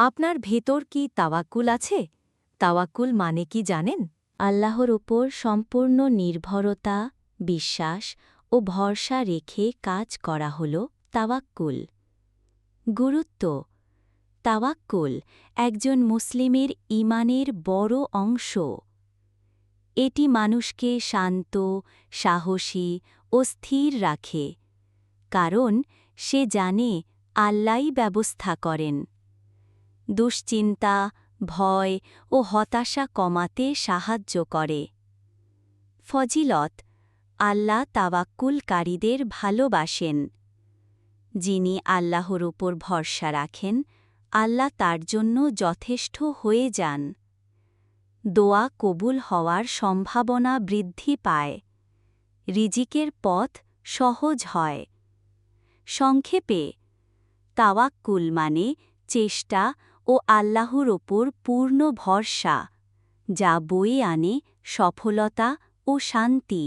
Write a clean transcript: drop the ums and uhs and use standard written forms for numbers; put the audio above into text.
আপনার ভেতর কি তাওয়াক্কুল আছে? তাওয়াক্কুল মানে কি জানেন? আল্লাহর ওপর সম্পূর্ণ নির্ভরতা, বিশ্বাস ও ভরসা রেখে কাজ করা হল তাওয়াক্কুল। গুরুত্ব: তাওয়াক্কুল একজন মুসলিমের ঈমানের বড় অংশ। এটি মানুষকে শান্ত, সাহসী ও স্থির রাখে, কারণ সে জানে আল্লাহই ব্যবস্থা করেন। দুশ্চিন্তা, ভয় ও হতাশা কমাতে সাহায্য করে। ফজিলত: আল্লাহ তাওয়াক্কুলকারীদের ভালোবাসেন। যিনি আল্লাহর উপর ভরসা রাখেন, আল্লাহ তার জন্য যথেষ্ট হয়ে যান। দোয়া কবুল হওয়ার সম্ভাবনা বৃদ্ধি পায়। রিজিকের পথ সহজ হয়। সংক্ষেপে, তাওয়াক্কুল মানে চেষ্টা ও আল্লাহর ওপর পূর্ণ ভরসা, যা বয়ে আনে সফলতা ও শান্তি।